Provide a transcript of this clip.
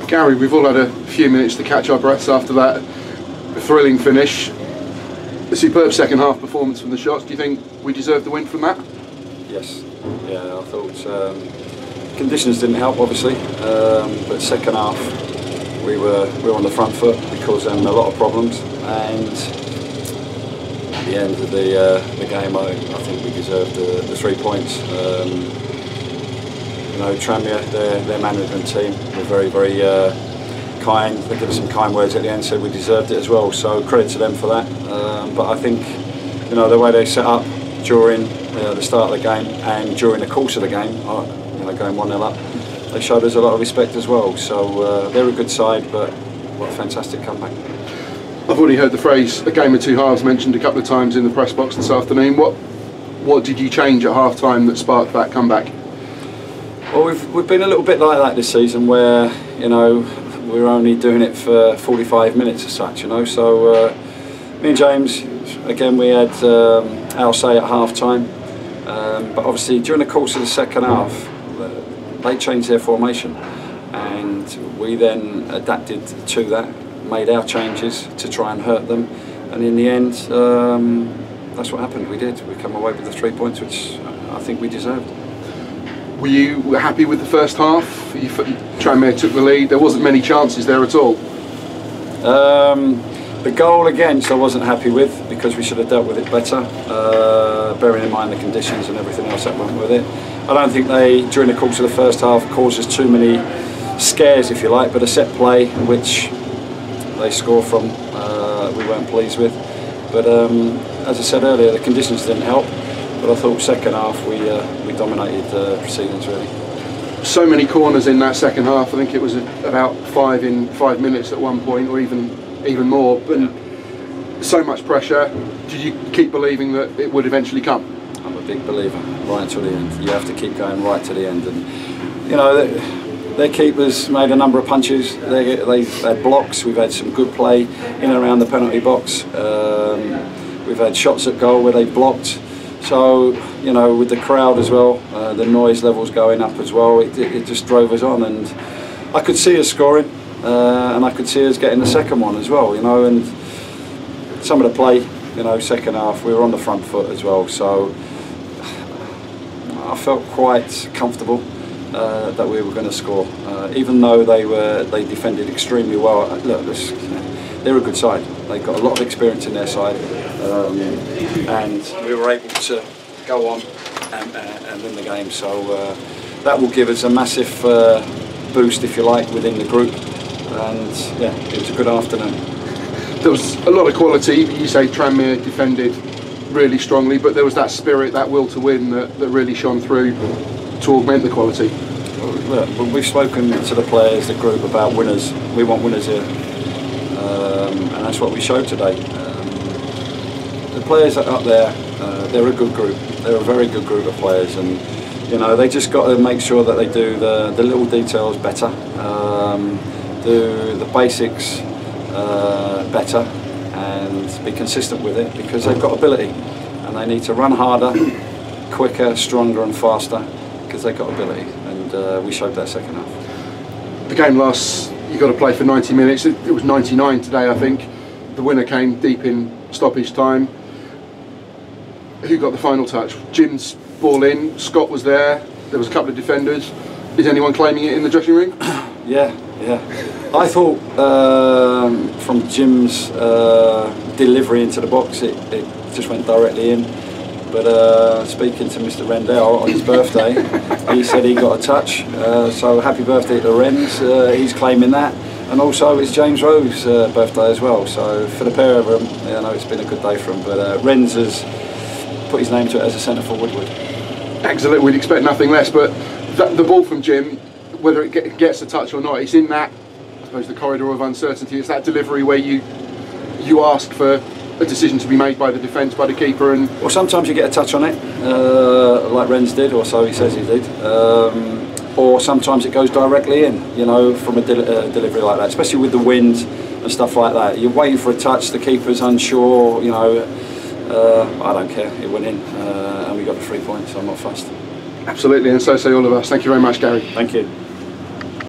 Gary, we've all had a few minutes to catch our breaths after that thrilling finish. A superb second half performance from the shots. Do you think we deserved the win from that? Yes. Yeah, I thought conditions didn't help, obviously, but second half we were on the front foot because a lot of problems, and at the end of the game, I think we deserved the 3 points. You know, Tranmere, their management team were very, very kind. They gave us some kind words at the end, said we deserved it as well. So credit to them for that. But I think, you know, the way they set up during the start of the game and during the course of the game, you know, going 1-0 up, they showed us a lot of respect as well. So they're a good side, but what a fantastic comeback. I've already heard the phrase "a game of two halves" mentioned a couple of times in the press box this afternoon. What did you change at half time that sparked that comeback? Well, we've been a little bit like that this season, where, you know, we're only doing it for 45 minutes as such, you know. So me and James, again, we had our say at half time, but obviously during the course of the second half they changed their formation, and we then adapted to that, made our changes to try and hurt them, and in the end that's what happened. We come away with the 3 points, which I think we deserved. Were you happy with the first half? Tranmere took the lead. There wasn't many chances there at all. The goal against I wasn't happy with, because we should have dealt with it better, bearing in mind the conditions and everything else that went with it. I don't think they, during the course of the first half, caused us too many scares, if you like, but a set play which they score from, we weren't pleased with. But as I said earlier, the conditions didn't help. But I thought second half we dominated proceedings, really. So many corners in that second half. I think it was about 5 in 5 minutes at one point, or even more. But so much pressure. Did you keep believing that it would eventually come? I'm a big believer, right until the end. You have to keep going right to the end. And you know, their keepers made a number of punches. They had blocks. We've had some good play in and around the penalty box. We've had shots at goal where they blocked. So, you know, with the crowd as well, the noise levels going up as well, it just drove us on, and I could see us scoring, and I could see us getting the second one as well, you know, and some of the play, you know, second half, we were on the front foot as well, so I felt quite comfortable that we were going to score, even though they defended extremely well. Look, they're a good side. They've got a lot of experience in their side, and we were able to go on and win the game. So that will give us a massive boost, if you like, within the group. And yeah, it was a good afternoon. There was a lot of quality. You say Tranmere defended really strongly, but there was that spirit, that will to win that really shone through to augment the quality. Look, we've spoken to the players, the group, about winners. We want winners here. And that's what we showed today. The players that are up there, they're a good group. They're a very good group of players, and you know, they just got to make sure that they do the little details better, do the basics better, and be consistent with it, because they've got ability, and they need to run harder, quicker, stronger, and faster, because they've got ability, and we showed that second half. The game lasts. You've got to play for 90 minutes. It was 99 today, I think. The winner came deep in stoppage time. Who got the final touch? Jim's ball in, Scott was there was a couple of defenders. Is anyone claiming it in the dressing room? Yeah. I thought from Jim's delivery into the box, it just went directly in. But speaking to Mr. Rendell on his birthday, he said he got a touch. So happy birthday to Renz. He's claiming that, and also it's James Rowe's birthday as well. So for the pair of them, I know it's been a good day for them. But Renz has put his name to it as a centre forward. Excellent. We'd expect nothing less. But the ball from Jim, whether it gets a touch or not, it's in that, I suppose, the corridor of uncertainty. It's that delivery where you ask for a decision to be made by the defence, by the keeper, and well, sometimes you get a touch on it, like Renz did, or so he says he did, or sometimes it goes directly in, you know, from a delivery like that, especially with the wind and stuff like that. You're waiting for a touch, the keeper's unsure, you know. I don't care, it went in, and we got the 3 points, so I'm not fussed. Absolutely, and so say all of us. Thank you very much, Gary. Thank you.